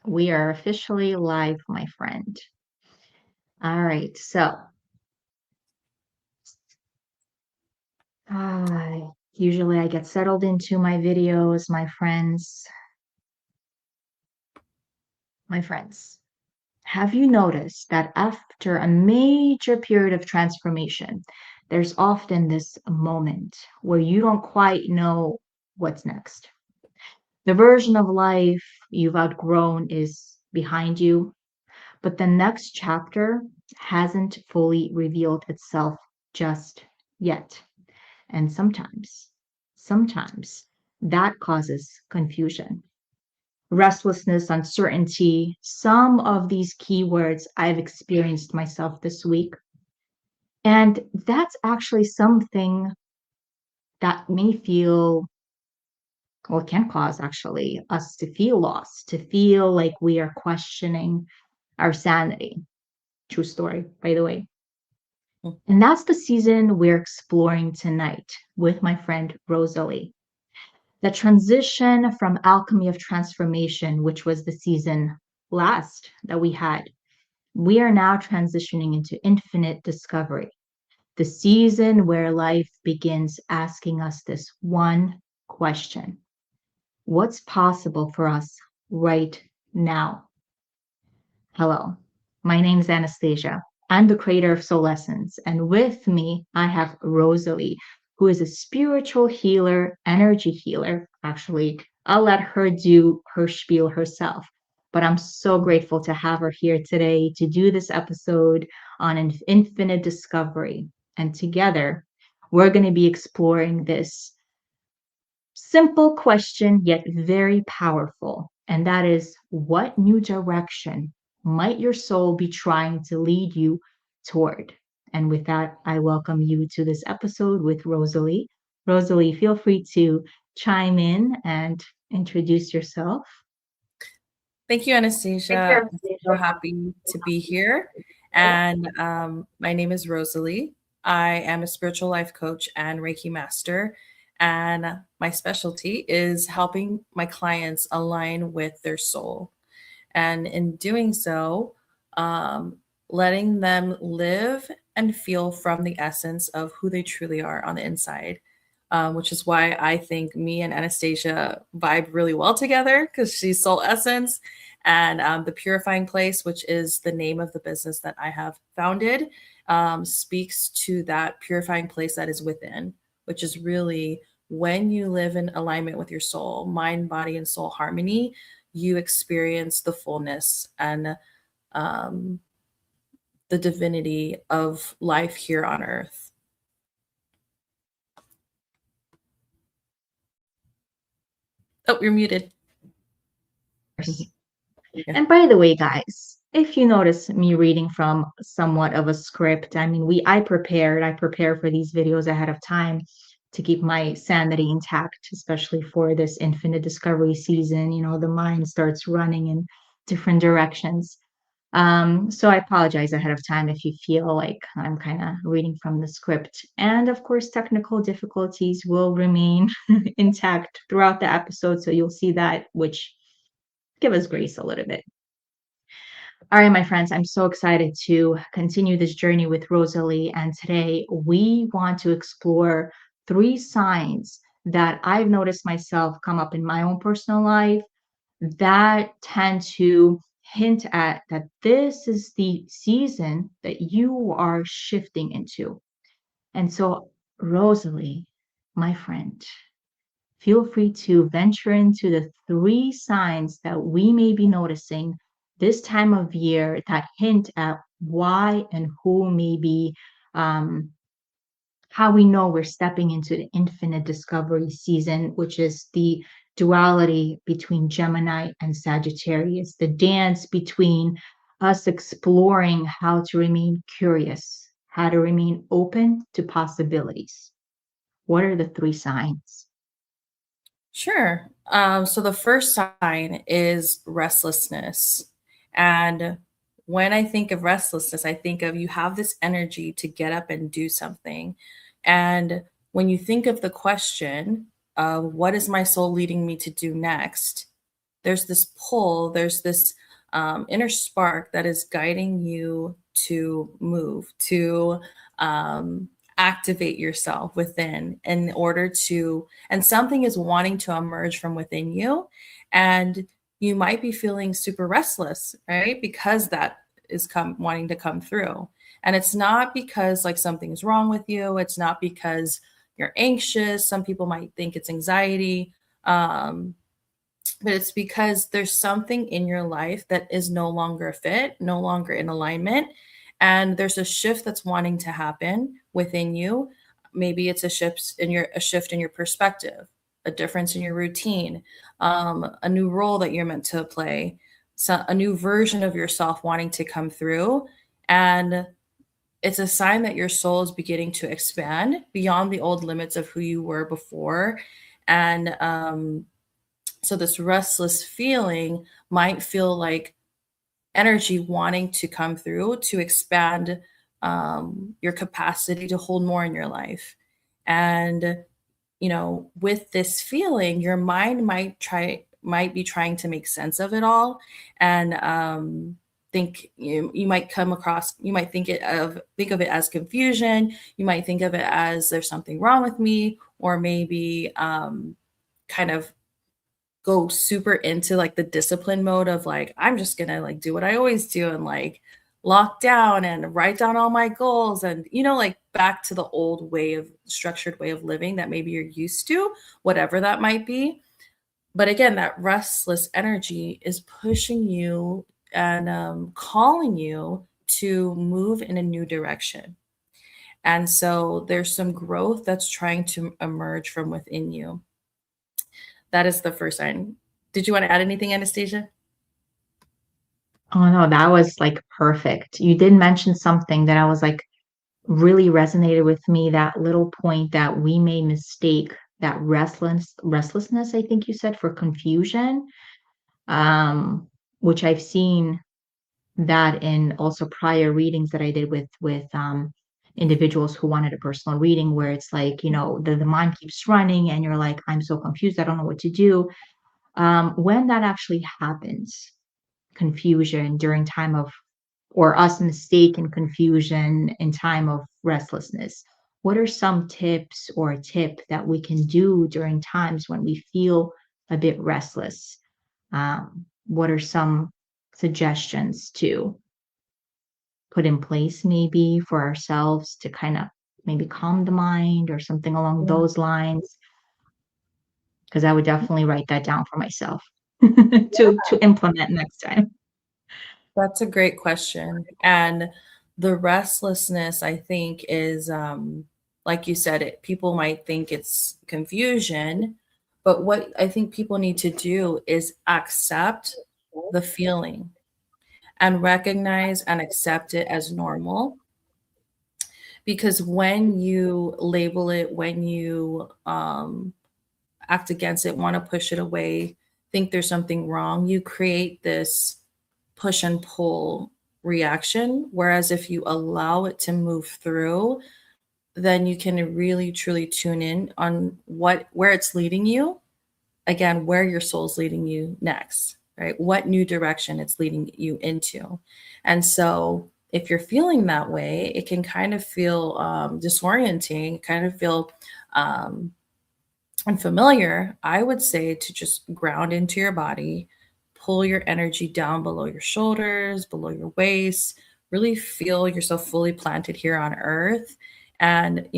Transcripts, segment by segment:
We are officially live, my friend. All right, so usually I get settled into my videos, my friends. My friends, have you noticed that after a major period of transformation, there's often this moment where you don't quite know what's next? The version of life you've outgrown is behind you, but the next chapter hasn't fully revealed itself just yet. And sometimes that causes confusion, restlessness, uncertainty. Some of these keywords I've experienced myself this week. And that's actually something that may feel, or can cause actually, us to feel lost, to feel like we are questioning our sanity. True story, by the way. And that's the season we're exploring tonight with my friend Rosalie. The transition from alchemy of transformation, which was the season last that we had, we are now transitioning into infinite discovery, the season where life begins asking us this one question: what's possible for us right now? Hello, my name is Anastasia. I'm the creator of Soulescence, and with me, I have Rosalie, who is a spiritual healer, energy healer. Actually, I'll let her do her spiel herself. But I'm so grateful to have her here today to do this episode on infinite discovery. And together, we're going to be exploring this simple question, yet very powerful. And that is, what new direction might your soul be trying to lead you toward? And with that, I welcome you to this episode with Rosalie. Rosalie, feel free to chime in and introduce yourself. Thank you, Anastasia. I'm so happy to be here. And my name is Rosalie. I am a spiritual life coach and Reiki master. And my specialty is helping my clients align with their soul. And in doing so, letting them live and feel from the essence of who they truly are on the inside. Which is why I think me and Anastasia vibe really well together, because she's soul essence, and the purifying place, which is the name of the business that I have founded, speaks to that purifying place that is within, which is really when you live in alignment with your soul, mind, body, and soul harmony, you experience the fullness and um, the divinity of life here on earth. Oh, you're muted. And by the way, guys, if you notice me reading from somewhat of a script, I mean, I prepare for these videos ahead of time to keep my sanity intact, especially for this infinite discovery season. You know, the mind starts running in different directions. So I apologize ahead of time if you feel like I'm kind of reading from the script. And of course, technical difficulties will remain intact throughout the episode. So you'll see that, which give us grace a little bit. All right, my friends, I'm so excited to continue this journey with Rosalie. And today we want to explore 3 signs that I've noticed myself come up in my own personal life that tend to hint at that this is the season that you are shifting into. And so, Rosalie, my friend, feel free to venture into the 3 signs that we may be noticing this time of year that hint at why and who may be, how we know we're stepping into the infinite discovery season, which is the duality between Gemini and Sagittarius, the dance between us exploring how to remain curious, how to remain open to possibilities. What are the 3 signs? Sure. So the first sign is restlessness. And when I think of restlessness, I think of you have this energy to get up and do something. And when you think of the question, what is my soul leading me to do next? there's this pull, there's this inner spark that is guiding you to move, to um, activate yourself within in order to, and something is wanting to emerge from within you. And you might be feeling super restless, right? Because that is wanting to come through. And it's not because like something's wrong with you. It's not because you're anxious. Some people might think it's anxiety. Um, but it's because there's something in your life that is no longer a fit, no longer in alignment. And there's a shift that's wanting to happen within you. Maybe it's a shift in your perspective, a difference in your routine, a new role that you're meant to play, so a new version of yourself wanting to come through. And it's a sign that your soul is beginning to expand beyond the old limits of who you were before. And so this restless feeling might feel like energy wanting to come through to expand your capacity to hold more in your life. And with this feeling, your mind might be trying to make sense of it all, and you might think of it as confusion. You might think of it as there's something wrong with me, or maybe kind of go super into like the discipline mode of like, I'm just gonna like do what I always do and like lock down and write down all my goals, and like back to the old way of structured way of living that maybe you're used to, whatever that might be. But again, that restless energy is pushing you and calling you to move in a new direction. And so there's some growth that's trying to emerge from within you. That is the first sign. Did you want to add anything, Anastasia? Oh no, that was like perfect. You did mention something that I was like really resonated with me, that little point that we may mistake that restlessness, I think you said, for confusion. Which I've seen that in also prior readings that I did with individuals who wanted a personal reading, where it's like, the mind keeps running and you're like, I'm so confused, I don't know what to do. When that actually happens, confusion during time of, or us mistaken confusion in time of restlessness, what are some tips or a tip that we can do during times when we feel a bit restless? What are some suggestions to put in place maybe for ourselves to kind of maybe calm the mind or something along Yeah. those lines? Because I would definitely write that down for myself to implement next time. That's a great question. And the restlessness, I think, is like you said, people might think it's confusion, but what I think people need to do is accept the feeling and recognize and accept it as normal. Because when you label it, when you act against it, want to push it away, think there's something wrong, you create this push and pull reaction. Whereas if you allow it to move through, then you can really truly tune in on where it's leading you. Again, where your soul's leading you next, right? What new direction it's leading you into. And so if you're feeling that way, it can kind of feel disorienting, kind of feel unfamiliar. I would say to just ground into your body, pull your energy down below your shoulders, below your waist, really feel yourself fully planted here on earth, and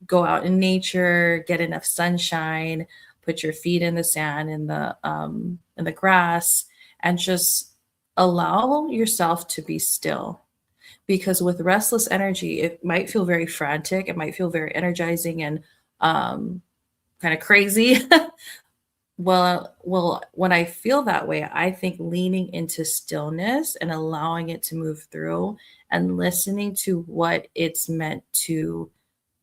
go out in nature, get enough sunshine, put your feet in the sand, in the grass, and just allow yourself to be still. Because with restless energy, it might feel very frantic, it might feel very energizing and um, kind of crazy. Well, when I feel that way, I think leaning into stillness and allowing it to move through and listening to what it's meant to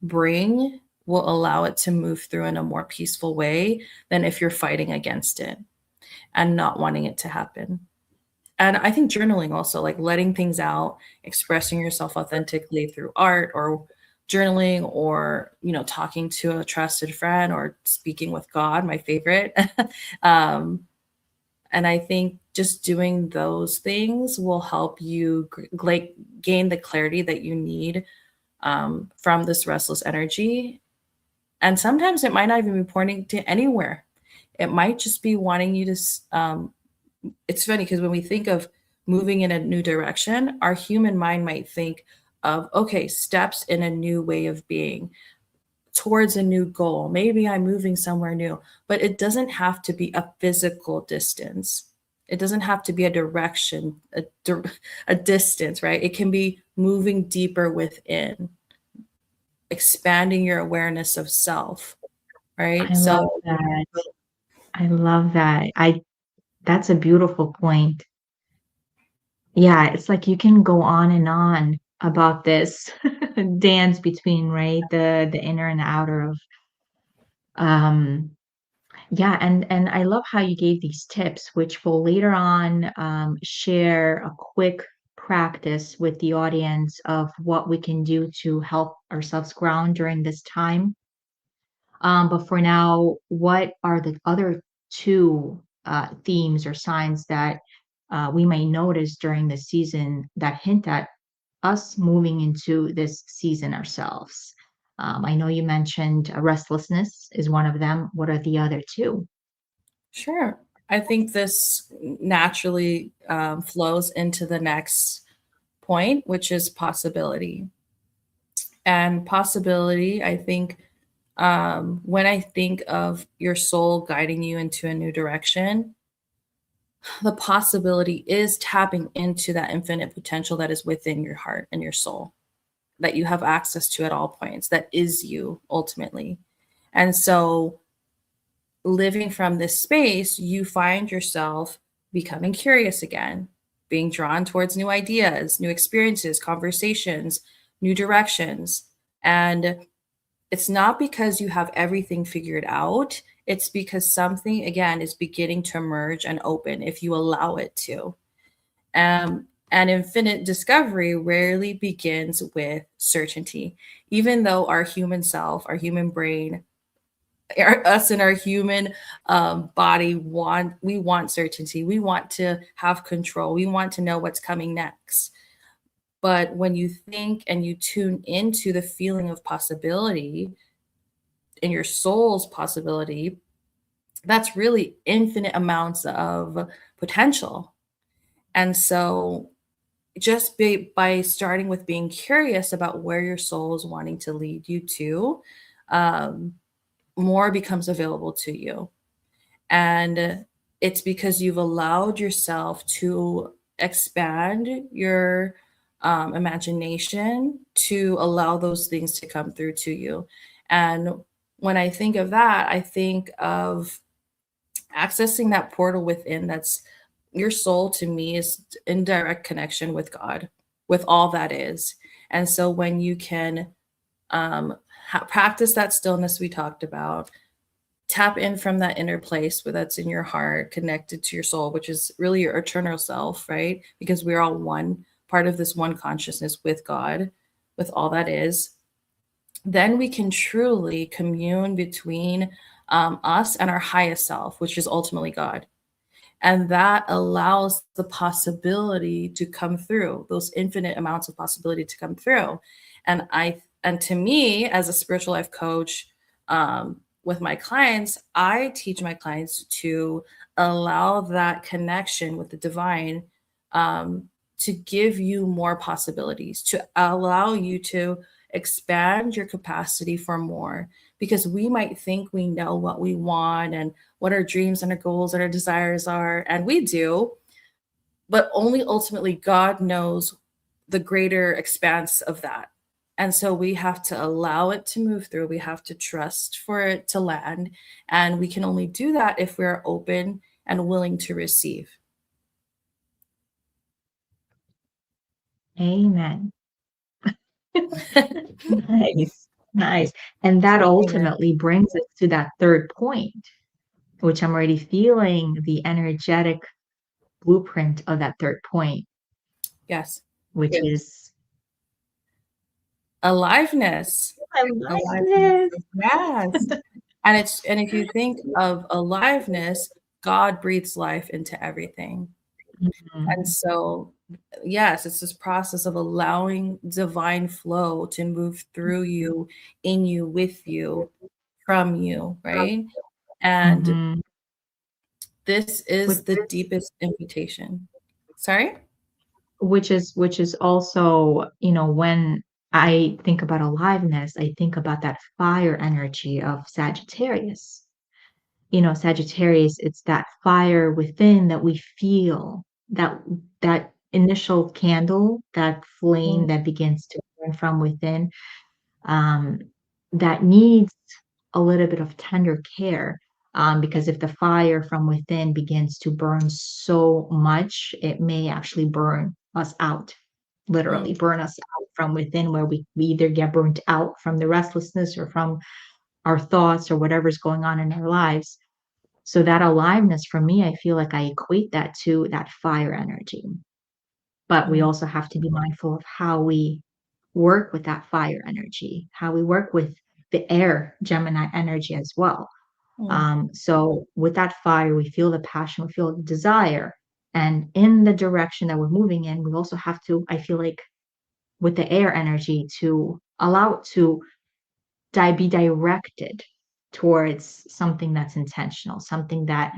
bring will allow it to move through in a more peaceful way than if you're fighting against it and not wanting it to happen. And I think journaling also, like letting things out, expressing yourself authentically through art or journaling, or talking to a trusted friend or speaking with God, my favorite. um, And I think just doing those things will help you gain the clarity that you need from this restless energy. And sometimes it might not even be pointing to anywhere. It might just be wanting you to. It's funny because when we think of moving in a new direction, our human mind might think of, okay, steps in a new way of being towards a new goal. Maybe I'm moving somewhere new, but it doesn't have to be a physical distance. It doesn't have to be a direction, a distance, right? It can be moving deeper within, expanding your awareness of self, right? I love So, that. I love that. That's a beautiful point. Yeah, it's like you can go on and on about this dance between, right, the inner and the outer of um yeah, and I love how you gave these tips, which will later on share a quick practice with the audience of what we can do to help ourselves ground during this time. But for now, what are the other two themes or signs that we may notice during the season that hint at us moving into this season ourselves? I know you mentioned restlessness is one of them. What are the other two? sure. I think this naturally flows into the next point, which is possibility. And possibility, I think, when I think of your soul guiding you into a new direction, the possibility is tapping into that infinite potential that is within your heart and your soul, that you have access to at all points, that is you ultimately. And so, living from this space, you find yourself becoming curious again, being drawn towards new ideas, new experiences, conversations, new directions. And it's not because you have everything figured out. It's because something, again, is beginning to emerge and open if you allow it to. And infinite discovery rarely begins with certainty, even though our human self, our human brain, us and our human body want certainty. We want to have control. We want to know what's coming next. But when you think and you tune into the feeling of possibility in your soul's possibility, that's really infinite amounts of potential. And so by starting with being curious about where your soul is wanting to lead you to, um, more becomes available to you. And it's because you've allowed yourself to expand your imagination to allow those things to come through to you. And when I think of that, I think of accessing that portal within. That's your soul, to me, is in direct connection with God, with all that is. And so when you can practice that stillness we talked about, tap in from that inner place where that's in your heart, connected to your soul, which is really your eternal self, right? Because we're all one part of this one consciousness with God, with all that is. Then we can truly commune between us and our highest self, which is ultimately God. And that allows the possibility to come through, those infinite amounts of possibility to come through. And to me, as a spiritual life coach, with my clients, I teach my clients to allow that connection with the divine, to give you more possibilities, to allow you to expand your capacity for more. Because we might think we know what we want and what our dreams and our goals and our desires are, and we do, but only ultimately God knows the greater expanse of that. And so we have to allow it to move through. We have to trust for it to land. And we can only do that if we're open and willing to receive. Amen. Nice, nice. And that Amen. ultimately brings us to that third point, which I'm already feeling the energetic blueprint of that third point, Yes. which is Aliveness. I like Aliveness. this. Yes. And if you think of aliveness, God breathes life into everything. And Mhm. so, yes, it's this process of allowing divine flow to move through you, in you, with you, from you, right? And Mhm. this is Which the deepest invitation. Sorry? which is also, when I think about aliveness, I think about that fire energy of Sagittarius. Sagittarius, it's that fire within that we feel, that initial candle, that flame Mm, that begins to burn from within, um, that needs a little bit of tender care. Because if the fire from within begins to burn so much, it may actually burn us out, literally mm, burn us out from within, where we either get burnt out from the restlessness or from our thoughts or whatever's going on in our lives. So that aliveness for me, I feel like I equate that to that fire energy. But we mm, also have to be mindful of how we work with that fire energy, how we work with the air Gemini energy as well. mm. So with that fire, we feel the passion, we feel the desire. And in the direction that we're moving in, we also have to, I feel like, with the air energy, to allow it to be directed towards something that's intentional, something that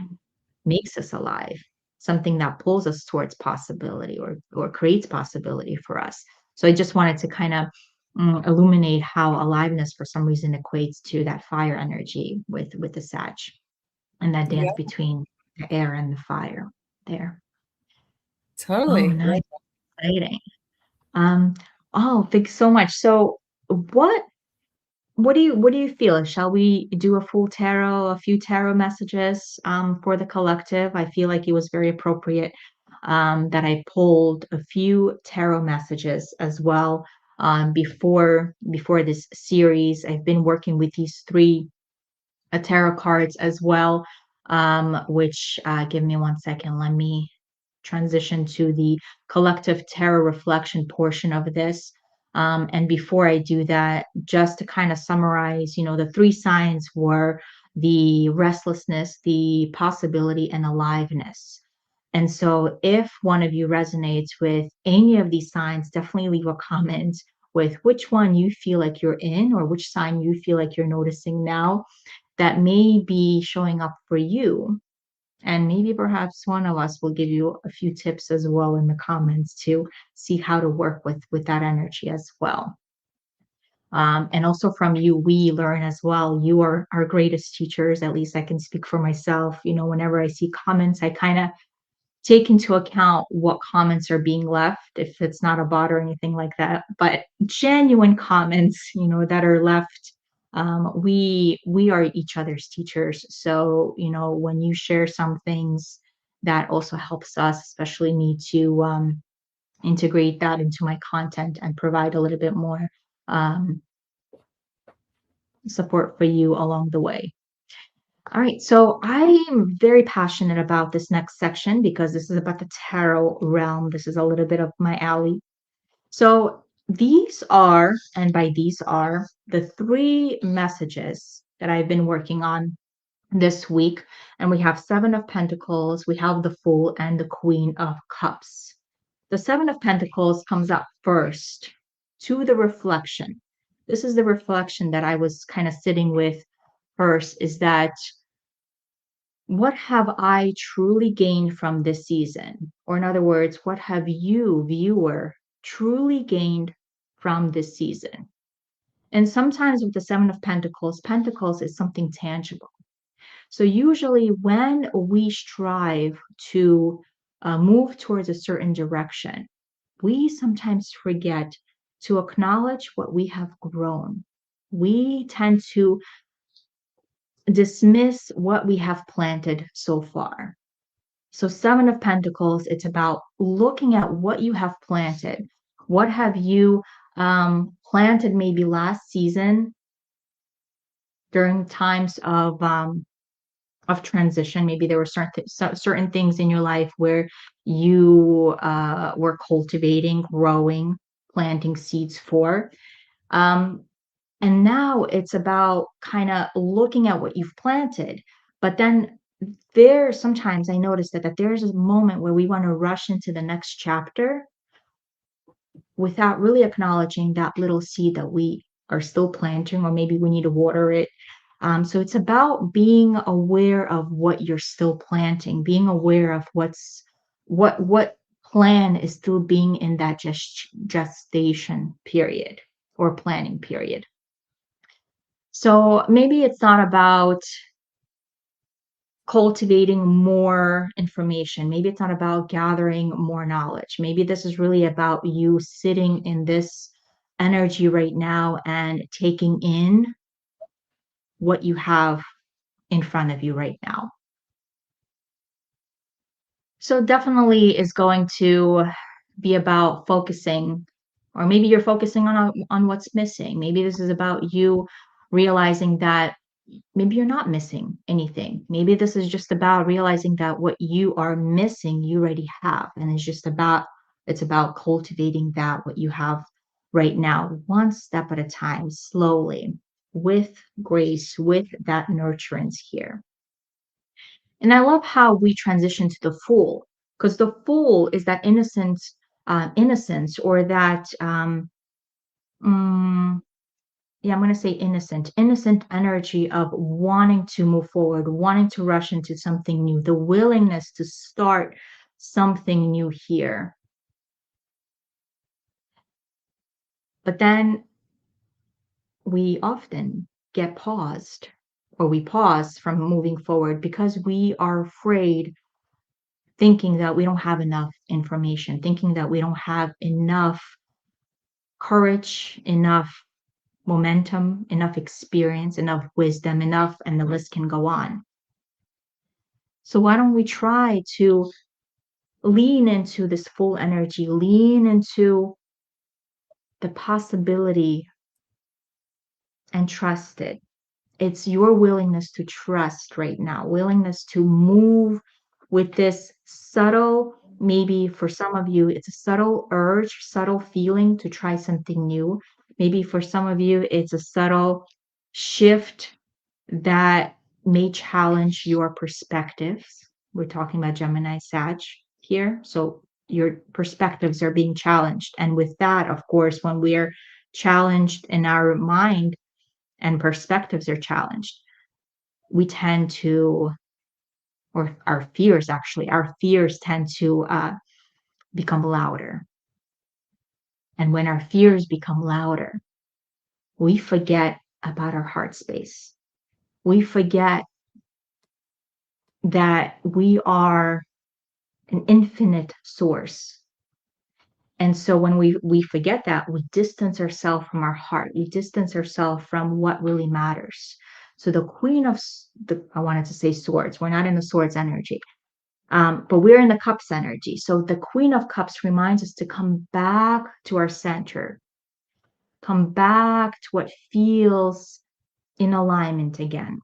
makes us alive, something that pulls us towards possibility, or creates possibility for us. So I just wanted to kind of illuminate how aliveness for some reason equates to that fire energy with the Sag, and that Yeah, dance between the air and the fire there. Oh, totally. nice, exciting. Um, oh, thanks so much. So what what do you feel? Shall we do a full tarot, a few tarot messages for the collective? I feel like it was very appropriate that I pulled a few tarot messages as well before this series. I've been working with these three tarot cards as well, which give me one second. Let me transition to the collective tarot reflection portion of this. And before I do that, just to kind of summarize, the three signs were the restlessness, the possibility, and aliveness. And so, if one of you resonates with any of these signs, definitely leave a comment with which one you feel like you're in, or which sign you feel like you're noticing now that may be showing up for you. And maybe perhaps one of us will give you a few tips as well in the comments to see how to work with that energy as well. And also from you, we learn as well. You are our greatest teachers. At least I can speak for myself. Whenever I see comments, I kind of take into account what comments are being left, if it's not a bot or anything like that, but genuine comments, that are left. We are each other's teachers. So, when you share some things, that also helps us, especially me, to integrate that into my content and provide a little bit more um, support for you along the way. All right, so I'm very passionate about this next section because this is about the tarot realm. This is a little bit of my alley. So these are, and by these are, the three messages that I've been working on this week. And we have Seven of Pentacles, we have the Fool, and the Queen of Cups. The Seven of Pentacles comes up first to the reflection. This is the reflection that I was kind of sitting with first, is that what have I truly gained from this season? Or, in other words, what have you, viewer, truly gained from this season? And sometimes with the Seven of Pentacles, Pentacles is something tangible. So, usually, when we strive to move towards a certain direction, we sometimes forget to acknowledge what we have grown. We tend to dismiss what we have planted so far. So, Seven of Pentacles, it's about looking at what you have planted. What have you planted maybe last season during times of transition? Maybe there were certain things in your life where you were cultivating, growing, planting seeds for. Um, and now it's about kind of looking at what you've planted, but then sometimes I notice that there's a moment where we want to rush into the next chapter without really acknowledging that little seed that we are still planting, or maybe we need to water it. So it's about being aware of what you're still planting, being aware of what plan is still being in that gestation period or planning period. So maybe it's not about cultivating more information. Maybe it's not about gathering more knowledge. Maybe this is really about you sitting in this energy right now and taking in what you have in front of you right now. So definitely is going to be about focusing, or maybe you're focusing on what's missing. Maybe this is about you realizing that maybe you're not missing anything. Maybe this is just about realizing that what you are missing, you already have. And it's about cultivating that, what you have right now, one step at a time, slowly, with grace, with that nurturance here. And I love how we transition to the Fool, because the Fool is that innocence, or that mm, yeah, I'm going to say innocent energy of wanting to move forward, wanting to rush into something new, the willingness to start something new here. But then we often get paused, or we pause from moving forward because we are afraid, thinking that we don't have enough information, thinking that we don't have enough courage, enough momentum, enough experience, enough wisdom, enough, and the list can go on. So why don't we try to lean into this full energy, lean into the possibility and trust it. It's your willingness to trust right now, willingness to move with this subtle, maybe for some of you, it's a subtle urge, subtle feeling to try something new. Maybe for some of you, it's a subtle shift that may challenge your perspectives. We're talking about Gemini Sag here. So your perspectives are being challenged. And with that, of course, when we're challenged in our mind and perspectives are challenged, we tend to, or our fears tend to become louder. And when our fears become louder, we forget about our heart space. We forget that we are an infinite source. And so when we forget that, we distance ourselves from our heart. We distance ourselves from what really matters. So the Queen of I wanted to say Swords. We're not in the Swords energy, but we're in the Cups energy. So the Queen of Cups reminds us to come back to our center, come back to what feels in alignment again.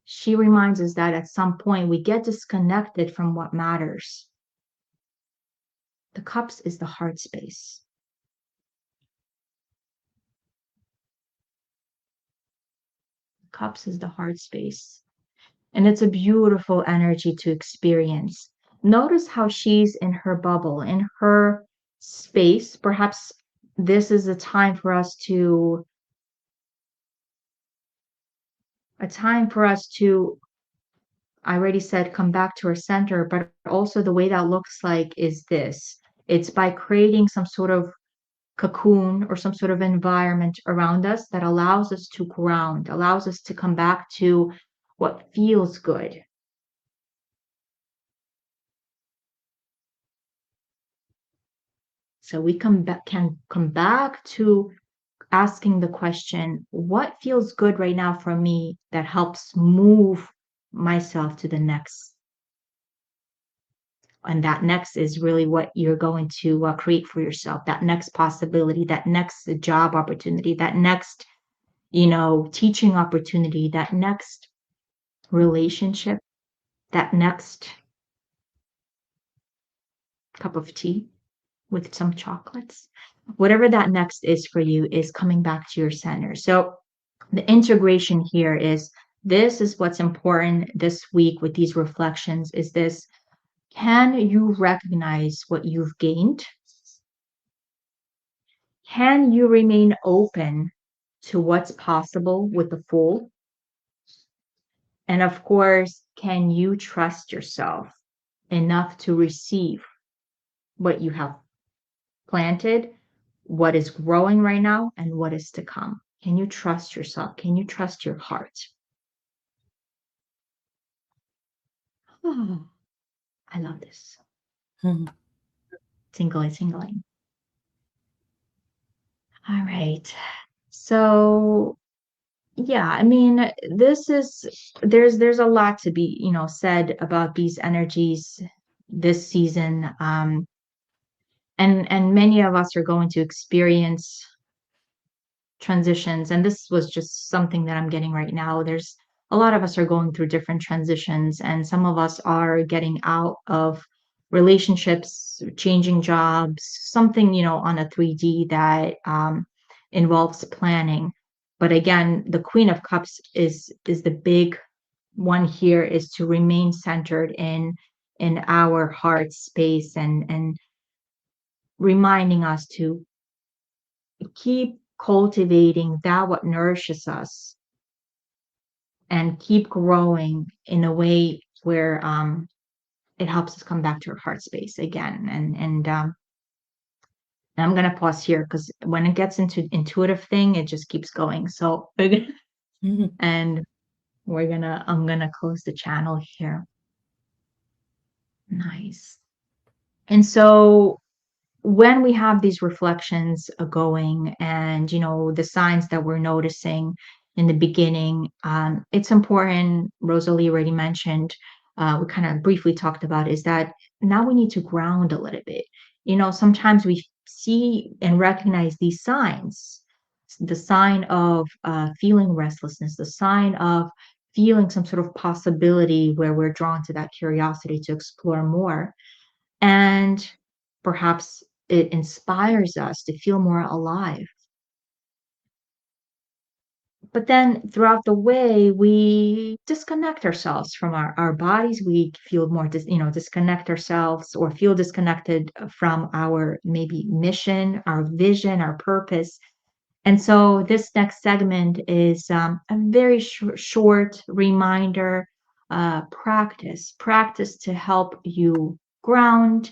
She reminds us that at some point we get disconnected from what matters. The Cups is the heart space. Cups is the heart space. And it's a beautiful energy to experience. Notice how she's in her bubble, in her space. Perhaps this is a time for us to I already said, come back to our center, but also the way that looks like is this. It's by creating some sort of cocoon or some sort of environment around us that allows us to ground, allows us to come back to what feels good. So we can come back to asking the question, what feels good right now for me that helps move myself to the next? And that next is really what you're going to create for yourself, that next possibility, that next job opportunity, that next, teaching opportunity, that next relationship, that next cup of tea with some chocolates. Whatever that next is for you is coming back to your center. So the integration here is This is what's important this week with these reflections is this: can you recognize what you've gained? Can you remain open to what's possible with the Fool? And of course, can you trust yourself enough to receive what you have planted, what is growing right now, and what is to come? Can you trust yourself? Can you trust your heart? Oh, I love this. Mhm. Tingling, tingling. All right. So yeah, I mean, this is there's a lot to be, said about these energies this season. And many of us are going to experience transitions, and this was just something that I'm getting right now. There's a lot of us are going through different transitions, and some of us are getting out of relationships, changing jobs, something, on a 3D that involves planning. But again, the Queen of Cups is the big one here, is to remain centered in our heart space, and reminding us to keep cultivating that what nourishes us and keep growing in a way where it helps us come back to our heart space again. And I'm gonna pause here because when it gets into intuitive thing, it just keeps going. So Mhm. and I'm gonna close the channel here. Nice. And so when we have these reflections going, and the signs that we're noticing in the beginning, it's important, Rosalie already mentioned, we kind of briefly talked about, is that now we need to ground a little bit. Sometimes we see and recognize these signs, the sign of feeling restlessness, the sign of feeling some sort of possibility where we're drawn to that curiosity to explore more, and perhaps it inspires us to feel more alive. But then throughout the way, we disconnect ourselves from our bodies. We feel more, disconnect ourselves or feel disconnected from our maybe mission, our vision, our purpose. And so this next segment is a very short reminder, practice to help you ground,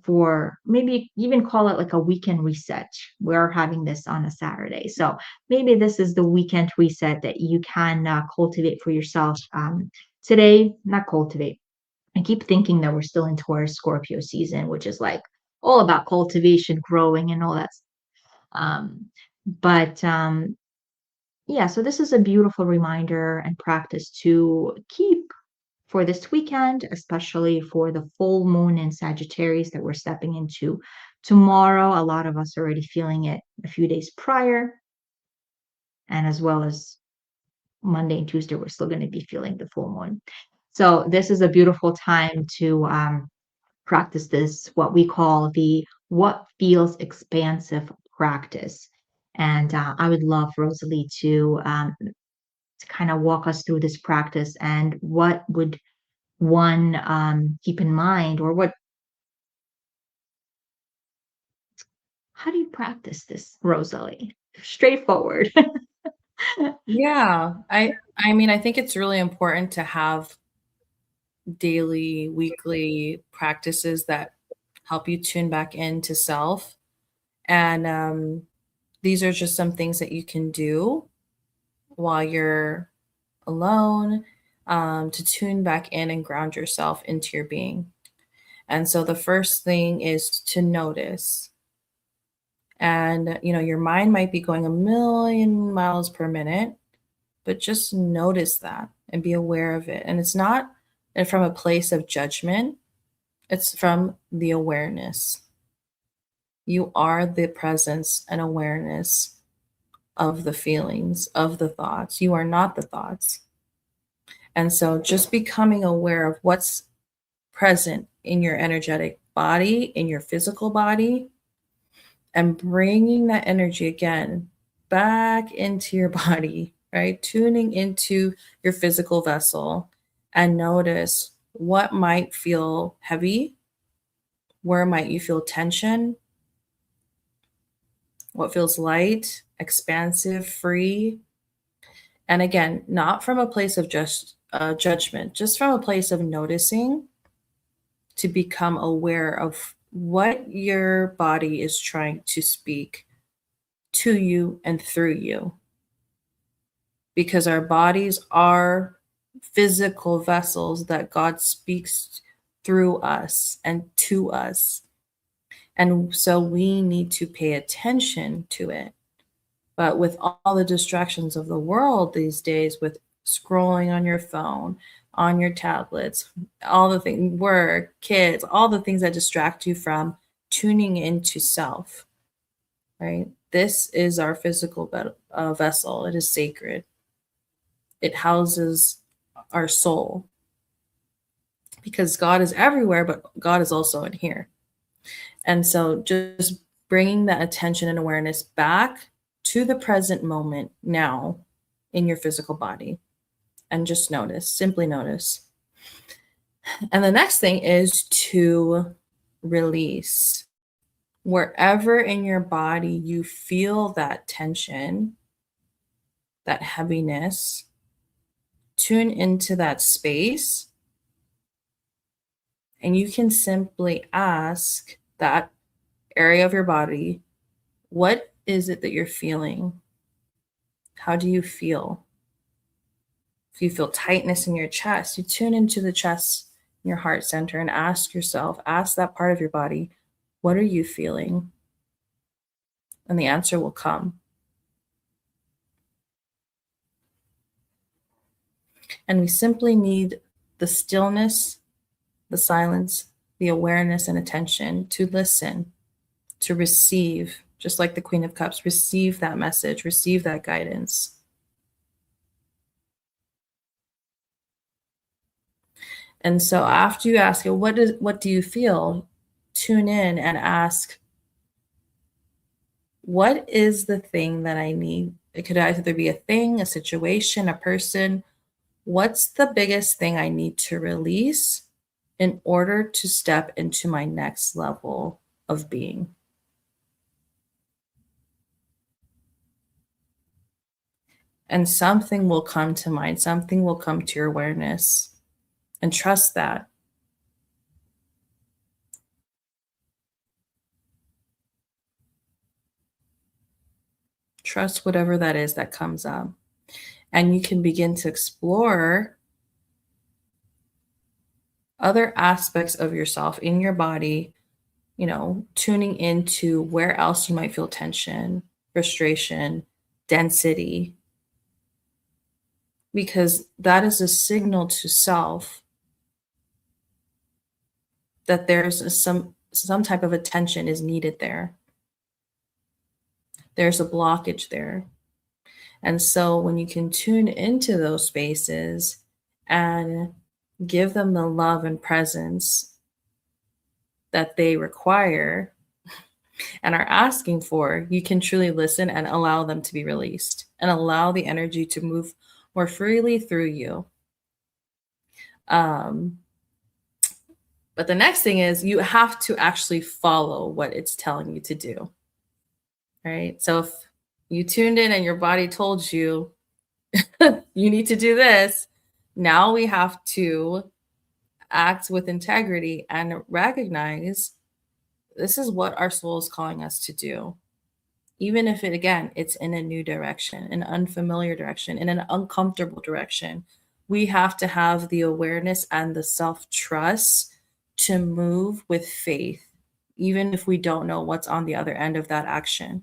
for maybe even call it like a weekend reset. We're having this on a Saturday. So maybe this is the weekend reset that you can cultivate for yourself today, not cultivate. I keep thinking that we're still into our Scorpio season, which is like all about cultivation, growing, and all that. Um, but yeah, so this is a beautiful reminder and practice to keep for this weekend, especially for the full moon in Sagittarius that we're stepping into tomorrow. A lot of us are already feeling it a few days prior, and as well as Monday and Tuesday, we're still going to be feeling the full moon. So this is a beautiful time to practice this, what we call the what feels expansive practice. And I would love Rosalie to kind of walk us through this practice, and what would one keep in mind, or how do you practice this, Rosalie? Straightforward. Yeah, I mean, I think it's really important to have daily, weekly practices that help you tune back into self. And these are just some things that you can do while you're alone, to tune back in and ground yourself into your being. And so the first thing is to notice. And, your mind might be going a million miles per minute, but just notice that and be aware of it. And it's not from a place of judgment, it's from the awareness. You are the presence and awareness of the feelings, of the thoughts. You are not the thoughts. And so just becoming aware of what's present in your energetic body, in your physical body, and bringing that energy again back into your body right? Tuning into your physical vessel and notice what might feel heavy, where might you feel tension, what feels light, expansive, free. And again, not from a place of just judgment, just from a place of noticing to become aware of what your body is trying to speak to you and through you. Because our bodies are physical vessels that God speaks through us and to us. And so we need to pay attention to it. But with all the distractions of the world these days, with scrolling on your phone, on your tablets, all the things, work, kids, all the things that distract you from tuning into self, right? This is our physical vessel. It is sacred. It houses our soul because God is everywhere, but God is also in here. And so just bringing that attention and awareness back to the present moment now in your physical body and just notice, simply notice. And the next thing is to release. Wherever in your body you feel that tension, that heaviness, tune into that space. And you can simply ask that area of your body, what is it that you're feeling? How do you feel? If you feel tightness in your chest, you tune into the chest, your heart center, and ask yourself, ask that part of your body, what are you feeling? And the answer will come. And we simply need the stillness, the silence, the awareness and attention to listen, to receive, just like the Queen of Cups, receive that message, receive that guidance. And so after you ask it, what do you feel? Tune in and ask, what is the thing that I need? It could either be a thing, a situation, a person. What's the biggest thing I need to release in order to step into my next level of being? And something will come to mind, something will come to your awareness, and trust that. Trust whatever that is that comes up. And you can begin to explore other aspects of yourself in your body, tuning into where else you might feel tension, frustration, density, because that is a signal to self that there's some type of attention is needed there. There's a blockage there. And so when you can tune into those spaces and give them the love and presence that they require and are asking for, you can truly listen and allow them to be released and allow the energy to move more freely through you. But the next thing is you have to actually follow what it's telling you to do, right? So if you tuned in and your body told you, you need to do this, now we have to act with integrity and recognize this is what our soul is calling us to do. Even if it's in a new direction, an unfamiliar direction, in an uncomfortable direction, we have to have the awareness and the self-trust to move with faith, even if we don't know what's on the other end of that action.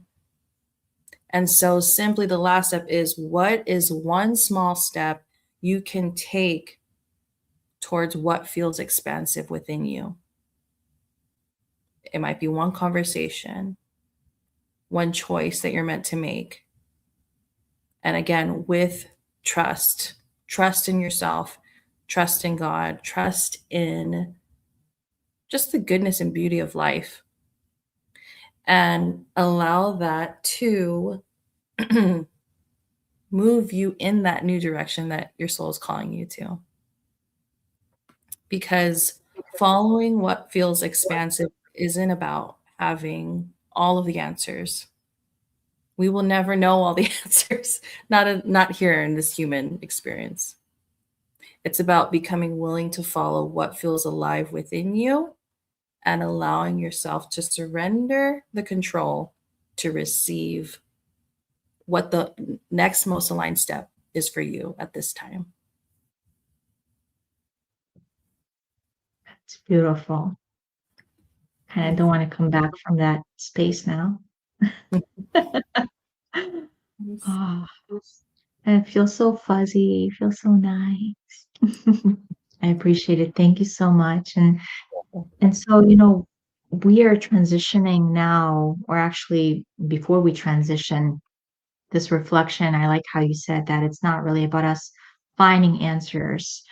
And so simply the last step is, what is one small step you can take towards what feels expansive within you? It might be one conversation, one choice that you're meant to make. And again, with trust in yourself, trust in God, trust in just the goodness and beauty of life. And allow that to move you in that new direction that your soul is calling you to. Because following what feels expansive isn't about having all of the answers. We will never know all the answers, not here in this human experience. It's about becoming willing to follow what feels alive within you and allowing yourself to surrender the control to receive what the next most aligned step is for you at this time. It's beautiful. And I don't want to come back from that space now. Oh, and it feels so fuzzy, it feels so nice. I appreciate it. Thank you so much. And so, we are transitioning now, or actually before we transition, this reflection, I like how you said that it's not really about us finding answers.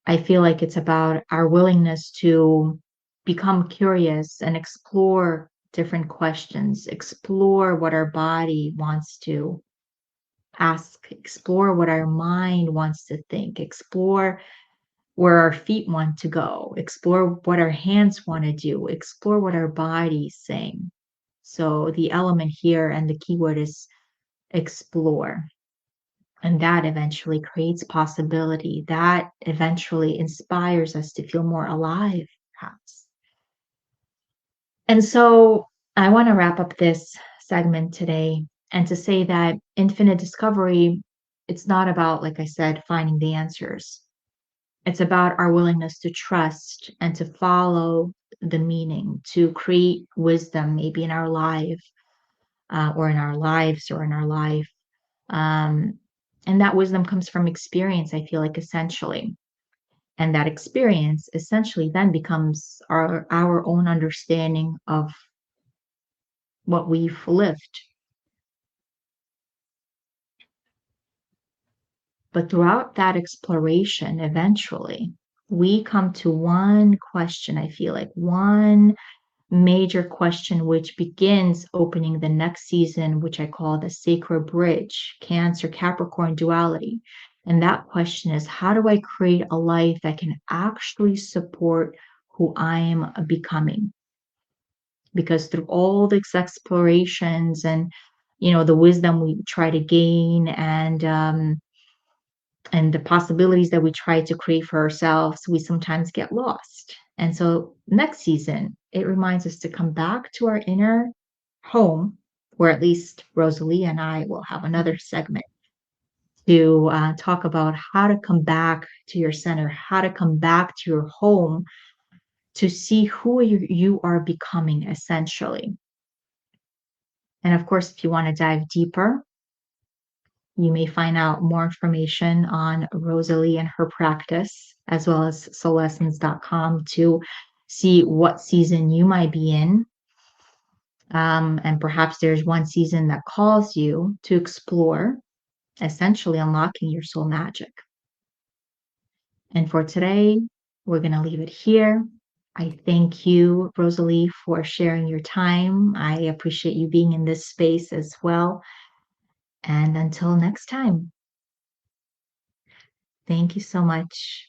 I feel like it's about our willingness to become curious and explore different questions, explore what our body wants to ask, explore what our mind wants to think, explore where our feet want to go, explore what our hands want to do, explore what our body's saying. So the element here and the keyword is explore. And that eventually creates possibility. That eventually inspires us to feel more alive, perhaps. And so I want to wrap up this segment today and to say that infinite discovery, it's not about, like I said, finding the answers. It's about our willingness to trust and to follow the meaning, to create wisdom, maybe in our life, or in our lives, or in our life. Um, and that wisdom comes from experience, I feel like, essentially. And that experience essentially then becomes our own understanding of what we've lived. But throughout that exploration, eventually, we come to one question, I feel like, one major question, which begins opening the next season, which I call the sacred bridge, Cancer Capricorn duality. And that question is, how do I create a life that can actually support who I am becoming? Because through all these explorations and the wisdom we try to gain, and the possibilities that we try to create for ourselves, we sometimes get lost. And so next season, it reminds us to come back to our inner home, where at least Rosalie and I will have another segment to talk about how to come back to your center, how to come back to your home to see who you are becoming, essentially. And of course, if you want to dive deeper, you may find out more information on Rosalie and her practice, as well as Soulescence.com to see what season you might be in. And perhaps there's one season that calls you to explore, essentially unlocking your soul magic. And for today, we're going to leave it here. I thank you, Rosalie, for sharing your time. I appreciate you being in this space as well. And until next time. Thank you so much.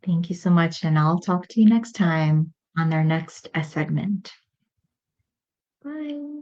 Thank you so much. And I'll talk to you next time on our next segment. Bye.